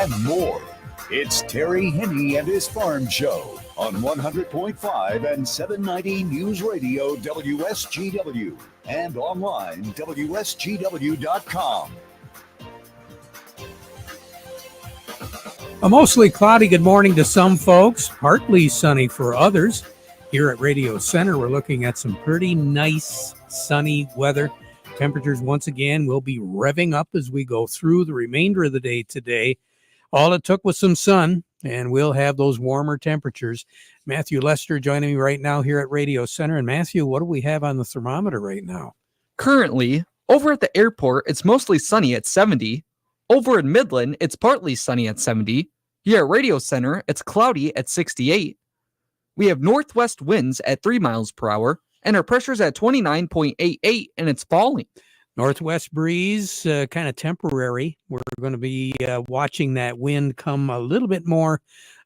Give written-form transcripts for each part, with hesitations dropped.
and more. It's Terry Henne and his Farm Show on 100.5 and 790 News Radio WSGW and online WSGW.com. A mostly cloudy good morning to some folks, partly sunny for others. Here at Radio Center, we're looking at some pretty nice sunny weather. Temperatures once again will be revving up as we go through the remainder of the day today. All it took was some sun, and we'll have those warmer temperatures. Matthew Lester joining me right now here at Radio Center. And Matthew, what do we have on the thermometer right now? Currently, over at the airport, it's mostly sunny at 70. Over in Midland, it's partly sunny at 70. Here at Radio Center, it's cloudy at 68. We have northwest winds at 3 miles per hour, and our pressure's at 29.88, and it's falling. Northwest breeze, kind of temporary. We're going to be watching that wind come a little bit more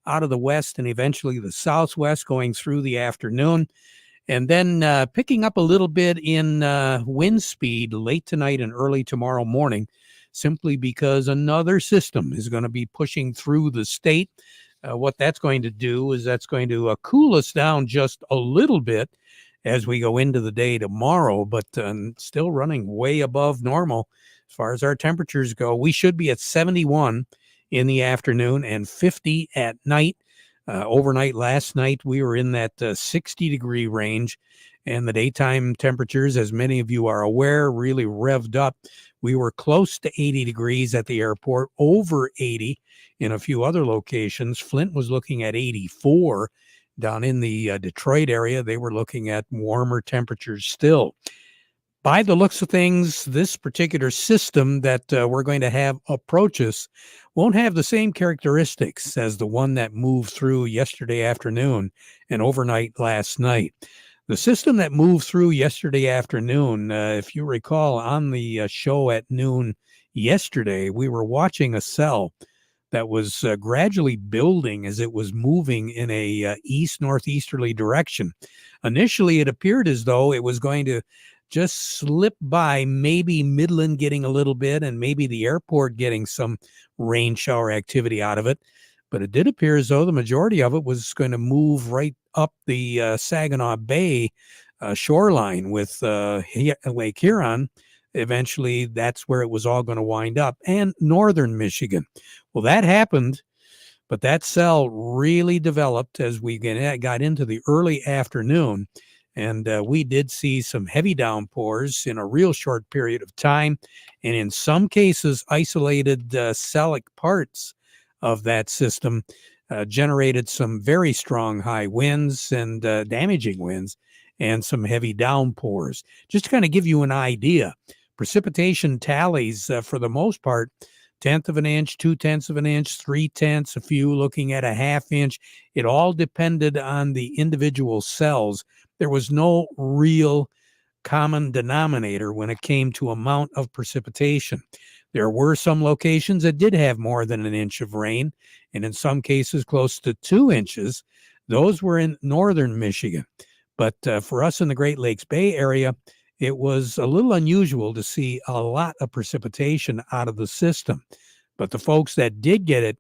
out of the west and eventually the southwest going through the afternoon. And then picking up a little bit in wind speed late tonight and early tomorrow morning, simply because another system is going to be pushing through the state. What that's going to do is that's going to cool us down just a little bit as we go into the day tomorrow, but still running way above normal as far as our temperatures go. We should be at 71 in the afternoon and 50 at night. Overnight last night, we were in that 60-degree range, and the daytime temperatures, as many of you are aware, really revved up. We were close to 80 degrees at the airport, over 80 in a few other locations. Flint was looking at 84. Down in the Detroit area, they were looking at warmer temperatures still. By the looks of things, this particular system that we're going to have approach us won't have the same characteristics as the one that moved through yesterday afternoon and overnight last night. The system that moved through yesterday afternoon, if you recall, on the show at noon yesterday, we were watching a cell that was gradually building as it was moving in a east-northeasterly direction. Initially, it appeared as though it was going to just slip by, maybe Midland getting a little bit and maybe the airport getting some rain shower activity out of it. But it did appear as though the majority of it was going to move right up the Saginaw Bay shoreline with Lake Huron. Eventually, that's where it was all going to wind up, and northern Michigan. Well, that happened, but that cell really developed as we got into the early afternoon, and we did see some heavy downpours in a real short period of time, and in some cases, isolated cellic parts of that system generated some very strong high winds and damaging winds and some heavy downpours. Just to kind of give you an idea, precipitation tallies for the most part, 1/10 of an inch, 2/10 of an inch, 3/10, a few looking at a 1/2 inch. It all depended on the individual cells. There was no real common denominator when it came to amount of precipitation. There were some locations that did have more than an inch of rain, and in some cases close to 2 inches. Those were in northern Michigan. But for us in the Great Lakes Bay area, it was a little unusual to see a lot of precipitation out of the system. But the folks that did get it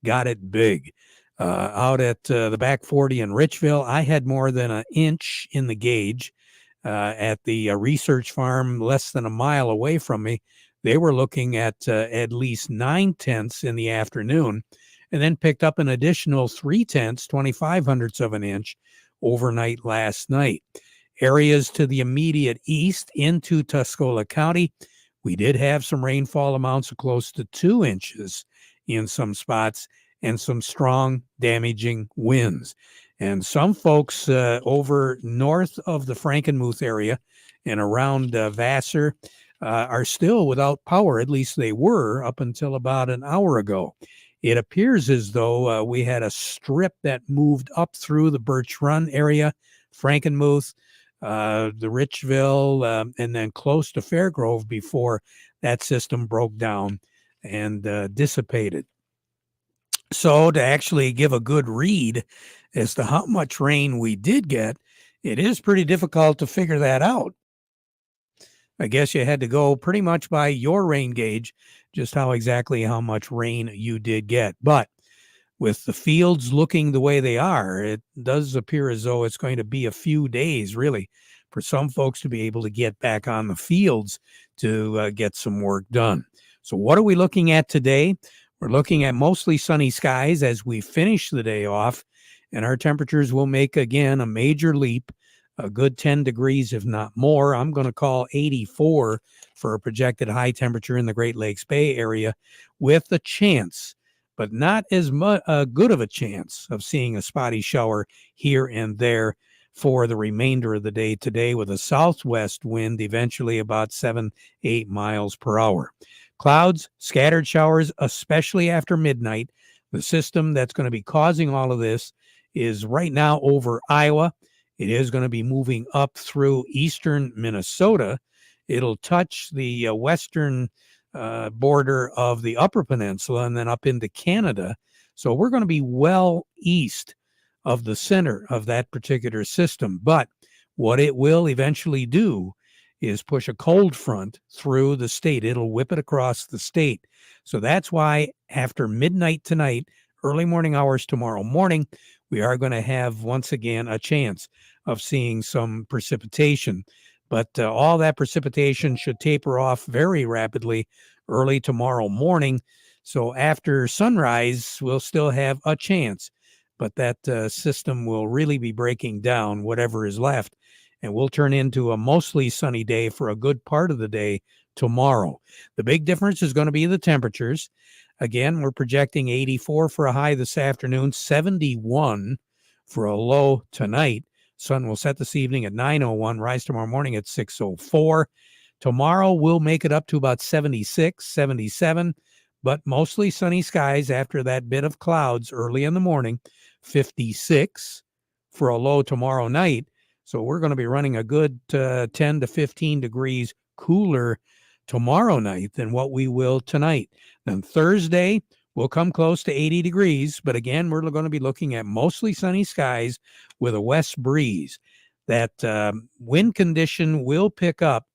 got it big. Out at the back 40 in Richville, I had more than an inch in the gauge. At the research farm less than a mile away from me, they were looking at least 9/10 in the afternoon, and then picked up an additional 3/10, 25/100 of an inch overnight last night. Areas to the immediate east into Tuscola County, we did have some rainfall amounts of close to 2 inches in some spots and some strong damaging winds. And some folks over north of the Frankenmuth area and around Vassar are still without power. At least they were up until about an hour ago. It appears as though we had a strip that moved up through the Birch Run area, Frankenmuth, the Richville, and then close to Fairgrove before that system broke down and dissipated. So to actually give a good read as to how much rain we did get, it is pretty difficult to figure that out. I guess you had to go pretty much by your rain gauge just how much rain you did get. But with the fields looking the way they are, it does appear as though it's going to be a few days, really, for some folks to be able to get back on the fields to get some work done. So what are we looking at today? We're looking at mostly sunny skies as we finish the day off, and our temperatures will make, again, a major leap, a good 10 degrees, if not more. I'm going to call 84 for a projected high temperature in the Great Lakes Bay area, with a chance, but not as good of a chance, of seeing a spotty shower here and there for the remainder of the day today, with a southwest wind eventually about 7-8 miles per hour. Clouds, scattered showers, especially after midnight. The system that's going to be causing all of this is right now over Iowa. It is going to be moving up through eastern Minnesota. It'll touch the western border of the Upper Peninsula and then up into Canada. So we're going to be well east of the center of that particular system. But what it will eventually do is push a cold front through the state. It'll whip it across the state. So that's why after midnight tonight, early morning hours tomorrow morning, we are going to have once again a chance of seeing some precipitation. But all that precipitation should taper off very rapidly early tomorrow morning. So after sunrise, we'll still have a chance. But that system will really be breaking down whatever is left, and we'll turn into a mostly sunny day for a good part of the day tomorrow. The big difference is going to be the temperatures. Again, we're projecting 84 for a high this afternoon, 71 for a low tonight. Sun will set this evening at 9:01, rise tomorrow morning at 6:04. Tomorrow we'll make it up to about 76, 77, but mostly sunny skies after that bit of clouds early in the morning. 56 for a low tomorrow night. So we're going to be running a good 10 to 15 degrees cooler tomorrow night than what we will tonight. Then Thursday, we'll come close to 80 degrees. But again, we're going to be looking at mostly sunny skies with a west breeze. That wind condition will pick up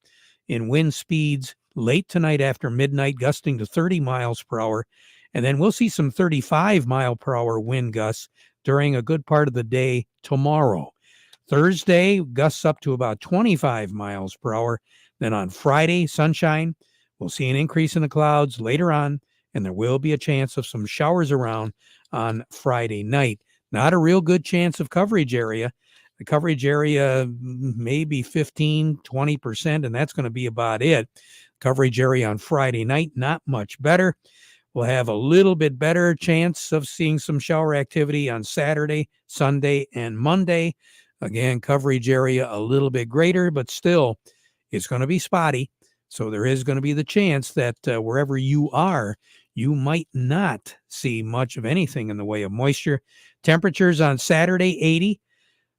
in wind speeds late tonight after midnight, gusting to 30 miles per hour. And then we'll see some 35 mile per hour wind gusts during a good part of the day tomorrow. Thursday, gusts up to about 25 miles per hour. Then on Friday, sunshine. We'll see an increase in the clouds later on, and there will be a chance of some showers around on Friday night. Not a real good chance of coverage area. The coverage area maybe 15, 20%, and that's going to be about it. Coverage area on Friday night, not much better. We'll have a little bit better chance of seeing some shower activity on Saturday, Sunday, and Monday. Again, coverage area a little bit greater, but still it's going to be spotty. So there is going to be the chance that wherever you are, you might not see much of anything in the way of moisture. Temperatures on Saturday, 80.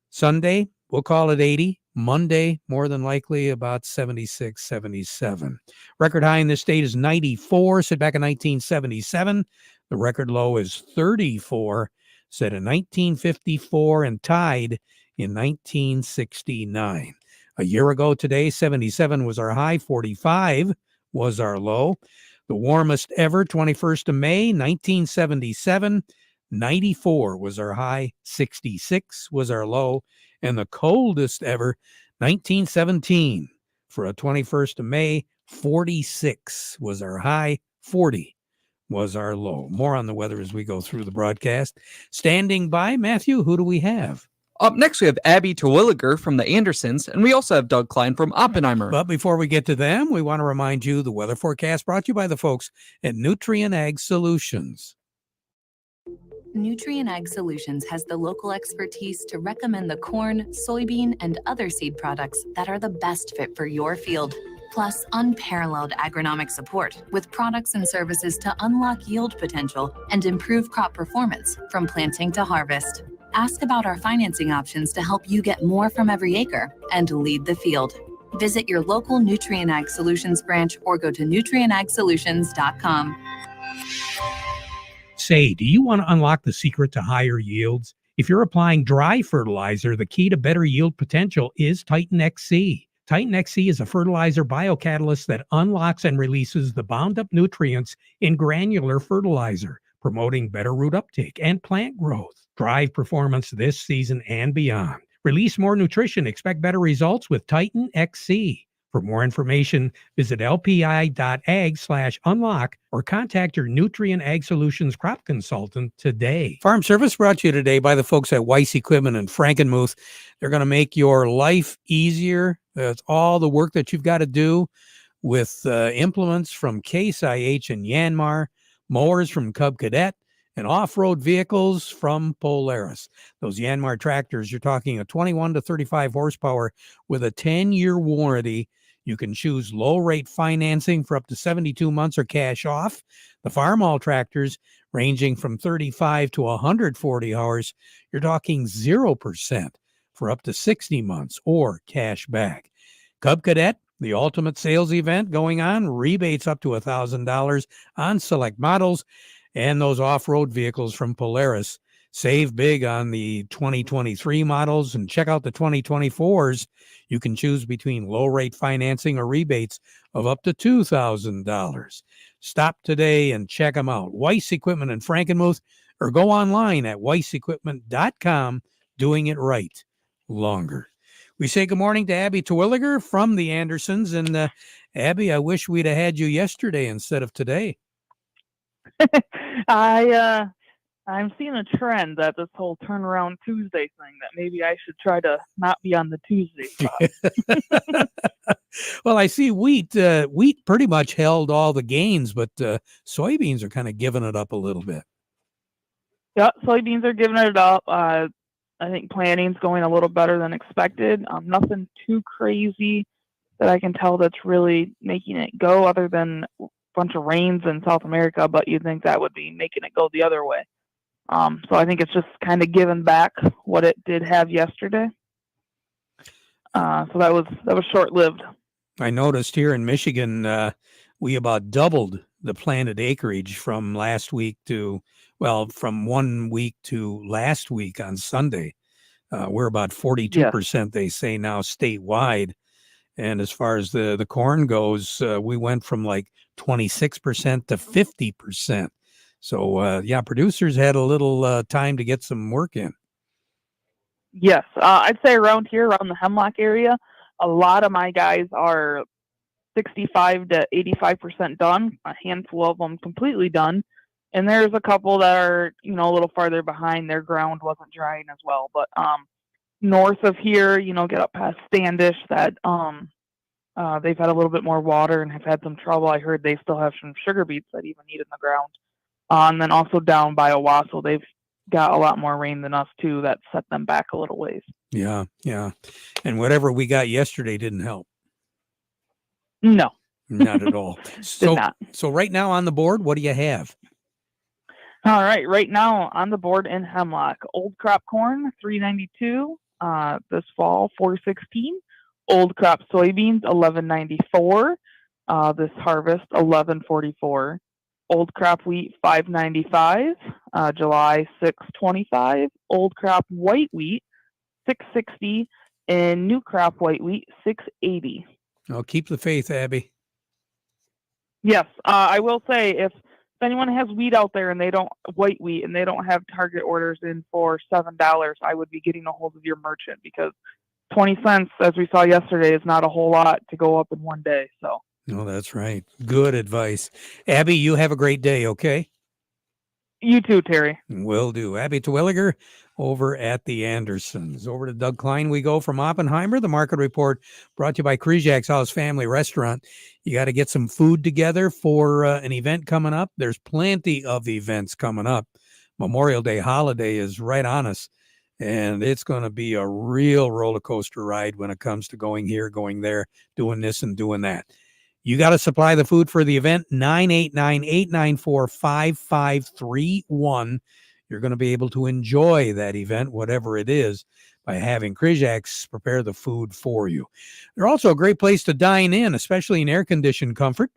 Sunday, we'll call it 80. Monday, more than likely about 76, 77. Record high in this state is 94, set back in 1977. The record low is 34, set in 1954, and tied in 1969. A year ago today, 77 was our high, 45 was our low. The warmest ever, 21st of May, 1977. 94 was our high, 66 was our low, and the coldest ever, 1917. For a 21st of May, 46 was our high, 40 was our low. More on the weather as we go through the broadcast. Standing by, Matthew, who do we have? Up next, we have Abby Terwilliger from the Andersons, and we also have Doug Klein from Oppenheimer. But before we get to them, we want to remind you the weather forecast brought to you by the folks at Nutrien Ag Solutions. Nutrien Ag Solutions has the local expertise to recommend the corn, soybean, and other seed products that are the best fit for your field. Plus, unparalleled agronomic support with products and services to unlock yield potential and improve crop performance from planting to harvest. Ask about our financing options to help you get more from every acre and lead the field. Visit your local Nutrien Ag Solutions branch or go to nutrienagsolutions.com. Say, do you want to unlock the secret to higher yields? If you're applying dry fertilizer, the key to better yield potential is Titan XC. Titan XC is a fertilizer biocatalyst that unlocks and releases the bound up nutrients in granular fertilizer, promoting better root uptake and plant growth. Drive performance this season and beyond. Release more nutrition. Expect better results with Titan XC. For more information, visit lpi.ag/unlock or contact your Nutrient Ag Solutions crop consultant today. Farm Service brought to you today by the folks at Weiss Equipment in Frankenmuth. They're going to make your life easier. That's all the work that you've got to do with implements from Case IH and Yanmar, mowers from Cub Cadet, and off-road vehicles from Polaris. Those Yanmar tractors, you're talking a 21 to 35 horsepower with a 10-year warranty. You can choose low-rate financing for up to 72 months or cash off. The Farmall tractors, ranging from 35 to 140 hours, you're talking 0% for up to 60 months or cash back. Cub Cadet, the ultimate sales event going on, rebates up to $1,000 on select models, and those off-road vehicles from Polaris. Save big on the 2023 models and check out the 2024s. You can choose between low-rate financing or rebates of up to $2,000. Stop today and check them out. Weiss Equipment in Frankenmuth, or go online at weissequipment.com. Doing it right longer. We say good morning to Abby Terwilliger from the Andersons. And Abby, I wish we'd have had you yesterday instead of today. I'm seeing a trend that this whole turnaround Tuesday thing, that maybe I should try to not be on the Tuesday spot. Well, I see wheat pretty much held all the gains, but soybeans are kind of giving it up a little bit. Yeah, soybeans are giving it up. I think planning's going a little better than expected. Nothing too crazy that I can tell that's really making it go, other than a bunch of rains in South America, but you'd think that would be making it go the other way. So I think it's just kind of giving back what it did have yesterday. So that was short-lived. I noticed here in Michigan, we about doubled the planted acreage from last week from 1 week to last week on Sunday. We're about 42%, they say now, statewide. And as far as the corn goes, we went from like 26% to 50%. So, producers had a little time to get some work in. Yes. I'd say around here, around the Hemlock area, a lot of my guys are 65 to 85% done. A handful of them completely done. And there's a couple that are, a little farther behind. Their ground wasn't drying as well. But north of here, get up past Standish, that they've had a little bit more water and have had some trouble. I heard they still have some sugar beets that even need in the ground. And then also down by Owasso, they've got a lot more rain than us too. That set them back a little ways. Yeah. And whatever we got yesterday didn't help. No. Not at all. So right now on the board, what do you have? All right. Right now on the board in Hemlock, old crop corn, $3.92. This fall, $4.16. Old crop soybeans, $11.94. This harvest, $11.44. Old crop wheat, $5.95. July, $6.25. Old crop white wheat, $6.60. And new crop white wheat, $6.80. Oh, keep the faith, Abby. Yes, I will say, if anyone has wheat out there and white wheat, and they don't have target orders in for $7, I would be getting a hold of your merchant, because 20 cents, as we saw yesterday, is not a whole lot to go up in one day. So. No, that's right. Good advice. Abby, you have a great day, okay? You too, Terry. Will do. Abby Terwilliger over at the Andersons. Over to Doug Klein we go from Oppenheimer. The Market Report brought to you by Kryjak's House Family Restaurant. You got to get some food together for an event coming up. There's plenty of events coming up. Memorial Day holiday is right on us, and it's going to be a real roller coaster ride when it comes to going here, going there, doing this and doing that. You got to supply the food for the event, 989-894-5531. You're going to be able to enjoy that event, whatever it is, by having Kryjak's prepare the food for you. They're also a great place to dine in, especially in air-conditioned comfort.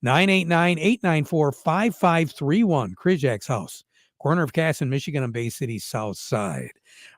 989-894-5531, Kryjak's House corner of Cass and Michigan on Bay City's south side.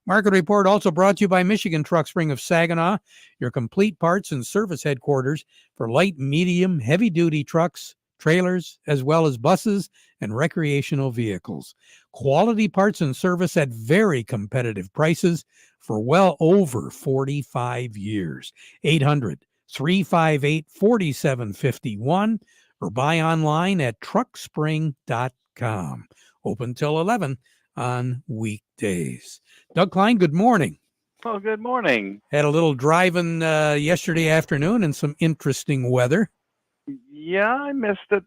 Market Report also brought to you by Michigan Truck Spring of Saginaw, your complete parts and service headquarters for light, medium, heavy-duty trucks, trailers, as well as buses and recreational vehicles. Quality parts and service at very competitive prices for well over 45 years. 800-358-4751 or buy online at truckspring.com. Open till 11 on weekdays. Doug Klein, good morning. Oh, good morning. Had a little driving yesterday afternoon and some interesting weather. Yeah, I missed it.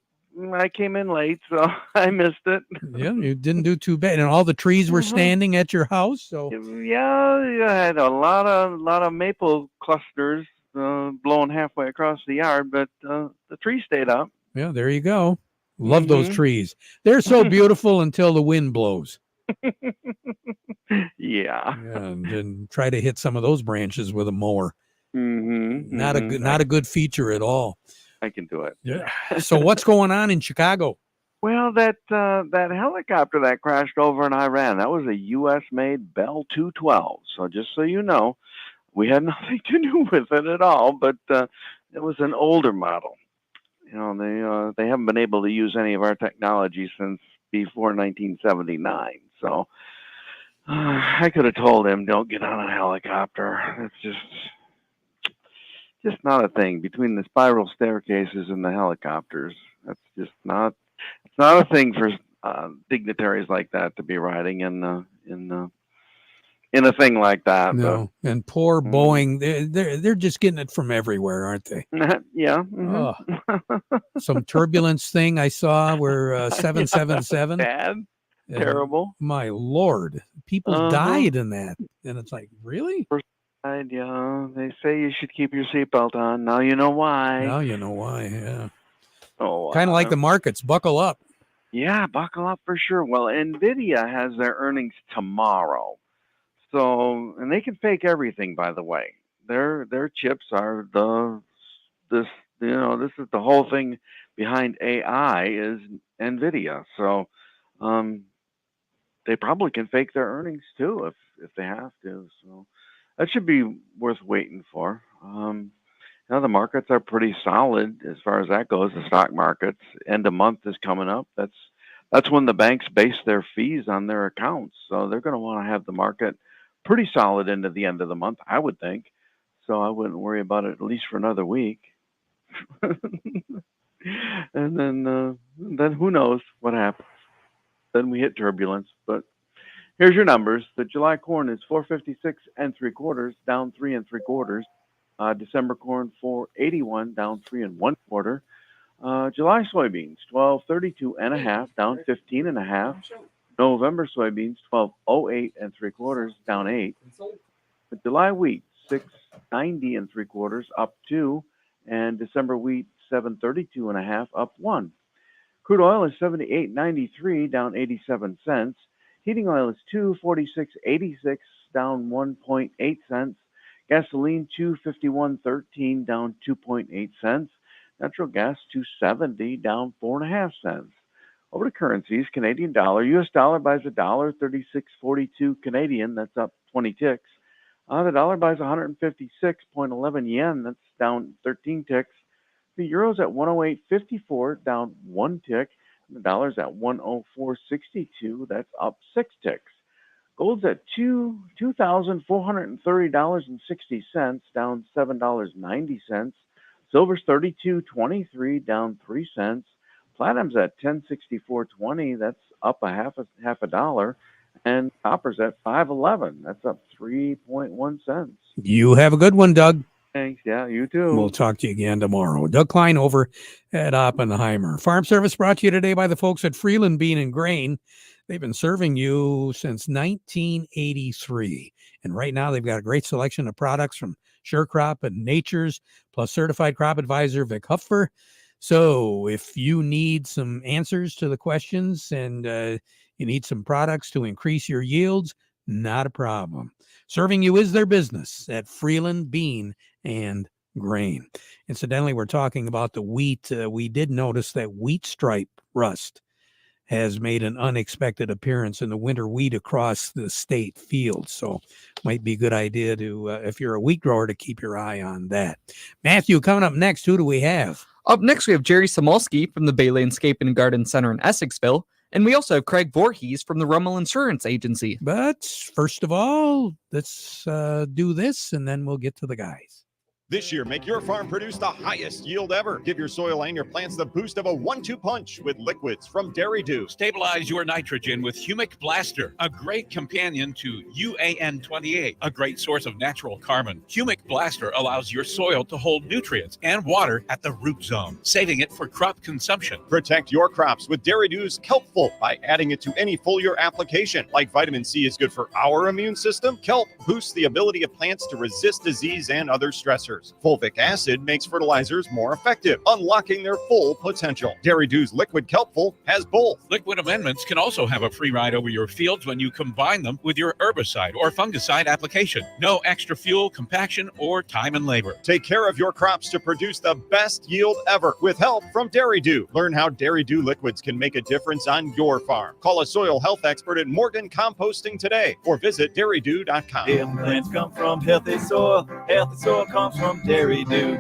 I came in late, so I missed it. Yeah, you didn't do too bad. And all the trees were standing at your house. So Yeah, I had a lot of maple clusters blowing halfway across the yard, but the tree stayed up. yeah, there you go. Love those trees. They're so beautiful until the wind blows. Yeah. And then try to hit some of those branches with a mower. Not a good feature at all. I can do it. Yeah. So what's going on in Chicago? Well, that helicopter that crashed over in Iran, that was a U.S.-made Bell 212. So just so you know, we had nothing to do with it at all. But it was an older model. You know, they haven't been able to use any of our technology since before 1979. So I could have told him, don't get on a helicopter. It's just not a thing. Between the spiral staircases and the helicopters, that's just not. It's not a thing for dignitaries like that to be riding in a thing like that. No, and poor Boeing, they're just getting it from everywhere, aren't they? Yeah. Some turbulence thing I saw where 777. Bad, terrible. My Lord, people died in that, and it's like, really? Yeah, they say you should keep your seatbelt on. Now you know why. Now you know why. Yeah. Oh, kind of like the markets. Buckle up. Yeah, buckle up for sure. Well, NVIDIA has their earnings tomorrow. So, and they can fake everything, by the way. Their chips are this is the whole thing behind AI is NVIDIA. So, they probably can fake their earnings too if they have to. So, that should be worth waiting for. The markets are pretty solid as far as that goes. The stock markets, end of month is coming up. That's when the banks base their fees on their accounts. So they're going to want to have the market pretty solid into the end of the month, I would think. So I wouldn't worry about it at least for another week. And then who knows what happens? Then we hit turbulence. But here's your numbers. The July corn is 456 3/4, down 3 3/4. December corn 481, down 3 1/4. July soybeans 1232.5, down 15.5. November soybeans 1208 3/4, down 8. The July wheat 690 3/4, up 2, and December wheat 732.5, up 1. Crude oil is 78.93, down 87 cents. Heating oil is 246.86, down 1.8 cents. Gasoline, $2.51.13, down 2.8 cents. Natural gas, $2.70, down 4.5 cents. Over to currencies, Canadian dollar. U.S. dollar buys $1.3642 Canadian. That's up 20 ticks. The dollar buys 156.11 yen. That's down 13 ticks. The euro's at 108.54, down 1 tick. The dollar's at 104.62. That's up 6 ticks. Gold's at $2,430.60, down $7.90. Silver's $32.23, down 3 cents. Platinum's at $10.6420, that's up half a dollar. And copper's at $5.11, that's up 3.1 cents. You have a good one, Doug. Thanks. Yeah, you too. We'll talk to you again tomorrow. Doug Klein over at Oppenheimer. Farm Service brought to you today by the folks at Freeland Bean and Grain. They've been serving you since 1983. And right now they've got a great selection of products from Sure Crop and Nature's, plus certified crop advisor Vic Huffer. So if you need some answers to the questions and you need some products to increase your yields, not a problem. Serving you is their business at Freeland Bean and Grain. Incidentally, we're talking about the wheat. We did notice that wheat stripe rust has made an unexpected appearance in the winter wheat across the state field. So might be a good idea to, if you're a wheat grower, to keep your eye on that. Matthew, coming up next, who do we have? Up next, we have Jerry Samolsky from the Bay Landscape and Garden Center in Essexville. And we also have Craig Voorhees from the Rummel Insurance Agency. But first of all, let's do this, and then we'll get to the guys. This year, make your farm produce the highest yield ever. Give your soil and your plants the boost of a 1-2 punch with liquids from Dairy Dew. Stabilize your nitrogen with Humic Blaster, a great companion to UAN28, a great source of natural carbon. Humic Blaster allows your soil to hold nutrients and water at the root zone, saving it for crop consumption. Protect your crops with Dairy Dew's Kelpful by adding it to any foliar application. Like vitamin C is good for our immune system, Kelp boosts the ability of plants to resist disease and other stressors. Fulvic acid makes fertilizers more effective, unlocking their full potential. Dairy Dew's Liquid Kelpful has both. Liquid amendments can also have a free ride over your fields when you combine them with your herbicide or fungicide application. No extra fuel, compaction, or time and labor. Take care of your crops to produce the best yield ever with help from Dairy Dew. Learn how Dairy Dew liquids can make a difference on your farm. Call a soil health expert at Morgan Composting today or visit dairydew.com. Healthy plants come from healthy soil. Healthy soil comes from Dairy Dew.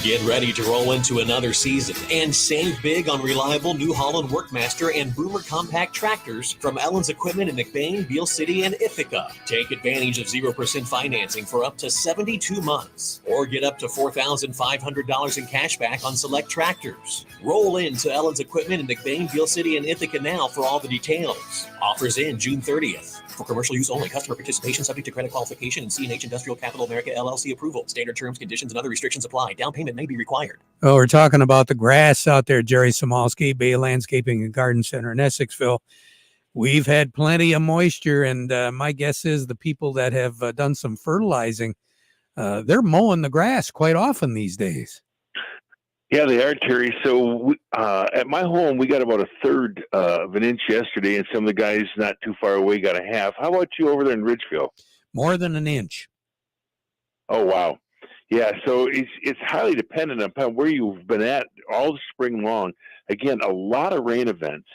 Get ready to roll into another season and save big on reliable New Holland Workmaster and Boomer compact tractors from Ellen's Equipment in McBain, Beale City, and Ithaca. Take advantage of 0% financing for up to 72 months or get up to $4,500 in cash back on select tractors. Roll into Ellen's Equipment in McBain, Beale City, and Ithaca now for all the details. Offers in June 30th. For commercial use only. Customer participation subject to credit qualification and C&H Industrial Capital America LLC approval. Standard terms, conditions, and other restrictions apply. Down payment may be required. Oh, we're talking about the grass out there, Jerry Samolsky, Bay Landscaping and Garden Center in Essexville. We've had plenty of moisture, and my guess is the people that have done some fertilizing, they're mowing the grass quite often these days. Yeah, they are, Terry. So at my home, we got about a third of an inch yesterday, and some of the guys not too far away got a half. How about you over there in Ridgeville? More than an inch. Oh, wow. Yeah, so it's highly dependent upon where you've been at all spring long. Again, a lot of rain events,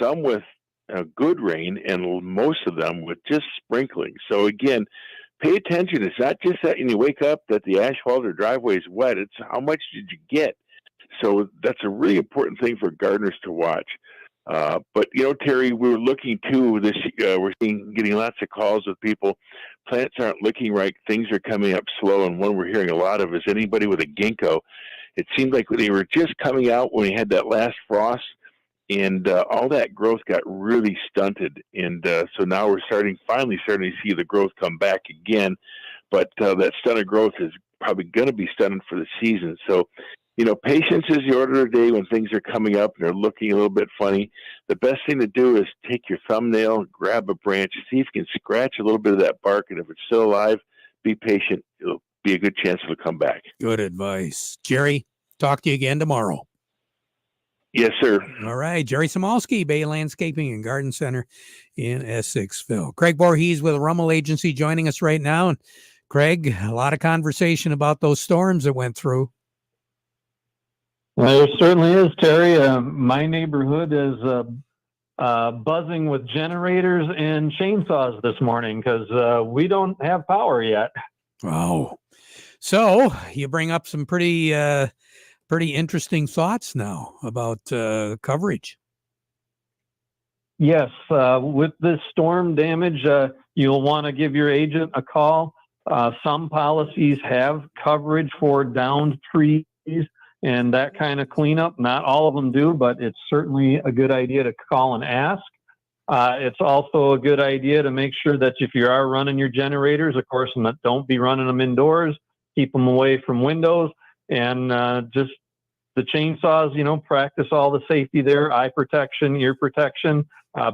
some with good rain, and most of them with just sprinkling. So again, pay attention. It's not just that when you wake up that the asphalt or driveway is wet. It's how much did you get? So that's a really important thing for gardeners to watch. But, Terry, we're looking too this we're getting lots of calls with people. Plants aren't looking right. Things are coming up slow. And one we're hearing a lot of is anybody with a ginkgo. It seemed like they were just coming out when we had that last frost, and all that growth got really stunted. And so now we're finally starting to see the growth come back again. But that stunted growth is probably going to be stunted for the season. So, patience is the order of the day when things are coming up and they're looking a little bit funny. The best thing to do is take your thumbnail, grab a branch, see if you can scratch a little bit of that bark. And if it's still alive, be patient. It'll be a good chance it'll come back. Good advice. Jerry, talk to you again tomorrow. Yes, sir. All right. Jerry Samolsky, Bay Landscaping and Garden Center in Essexville. Craig Voorhees with Rummel Agency joining us right now. And Craig, a lot of conversation about those storms that went through. Well, there certainly is, Terry. My neighborhood is buzzing with generators and chainsaws this morning because we don't have power yet. Wow. So you bring up some pretty interesting thoughts now about coverage. Yes. With this storm damage, you'll want to give your agent a call. Some policies have coverage for downed trees and that kind of cleanup. Not all of them do, but it's certainly a good idea to call and ask. It's also a good idea to make sure that if you are running your generators, of course, don't be running them indoors. Keep them away from windows, and just the chainsaws, practice all the safety there, eye protection, ear protection.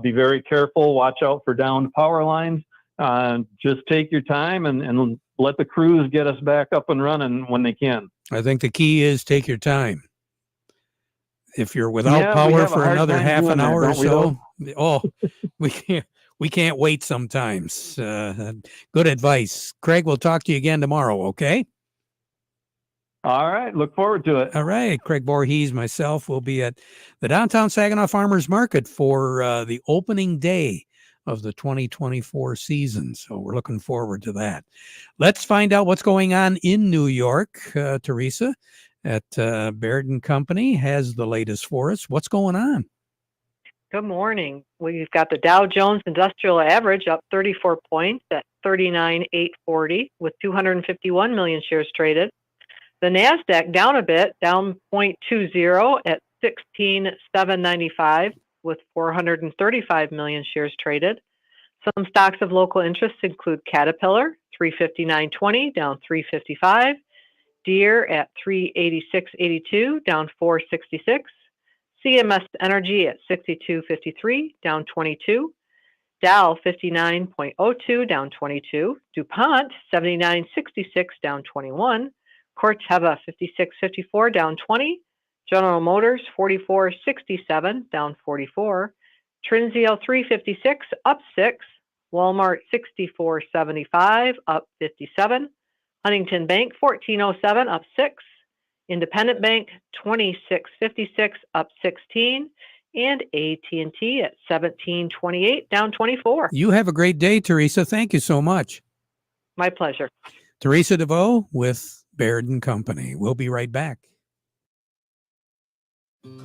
Be very careful. Watch out for downed power lines. Just take your time and let the crews get us back up and running when they can. I think the key is take your time. If you're without power for another half an hour or so, we can't wait sometimes. Good advice. Craig, we'll talk to you again tomorrow, okay? All right. Look forward to it. All right. Craig Voorhees, myself, will be at the downtown Saginaw Farmers Market for the opening day of the 2024 season. So we're looking forward to that. Let's find out what's going on in New York. Teresa at Baird & Company has the latest for us. What's going on? Good morning. We've got the Dow Jones Industrial Average up 34 points at 39,840 with 251 million shares traded. The NASDAQ down a bit, down 0.20 at 16,795 with 435 million shares traded. Some stocks of local interest include Caterpillar, 359.20, down 355. Deere at 386.82, down 466. CMS Energy at 62.53, down 22. Dow 59.02, down 22. DuPont 79.66, down 21. Corteva 56.54, down 20. General Motors 44.67, down 44. Trinzio 3.56, up 6. Walmart 64.75, up 57. Huntington Bank 14.07, up 6. Independent Bank 26.56, up 16. And AT&T at 17.28, down 24. You have a great day, Teresa. Thank you so much. My pleasure. Teresa DeVoe with Baird & Company. We'll be right back.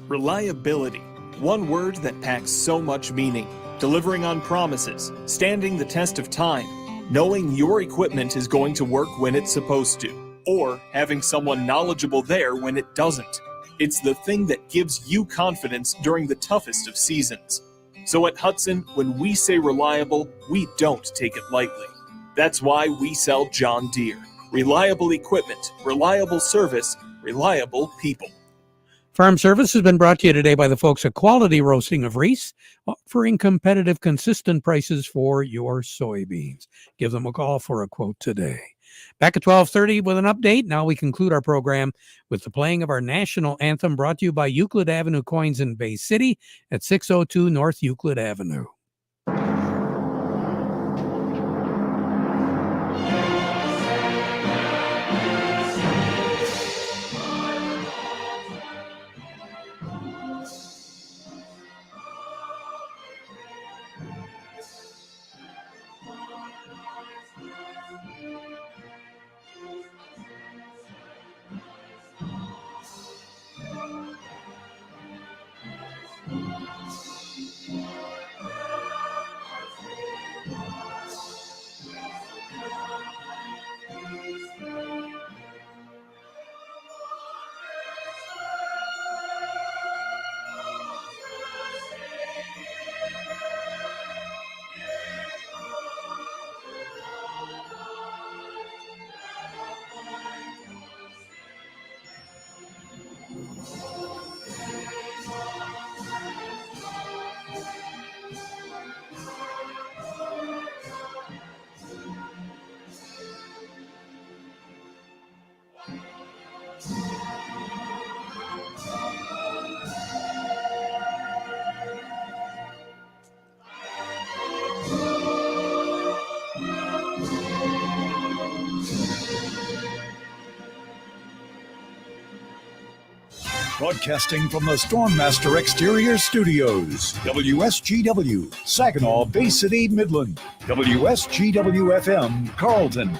Reliability. One word that packs so much meaning. Delivering on promises, standing the test of time, knowing your equipment is going to work when it's supposed to, or having someone knowledgeable there when it doesn't. It's the thing that gives you confidence during the toughest of seasons. So at Hudson, when we say reliable, we don't take it lightly. That's why we sell John Deere. Reliable equipment, reliable service, reliable people. Farm Service has been brought to you today by the folks at Quality Roasting of Reese, offering competitive, consistent prices for your soybeans. Give them a call for a quote today. Back at 12:30 with an update. Now we conclude our program with the playing of our national anthem, brought to you by Euclid Avenue Coins in Bay City at 602 North Euclid Avenue. Broadcasting from the Stormmaster Exterior Studios, WSGW, Saginaw, Bay City, Midland, WSGW FM, Carlton.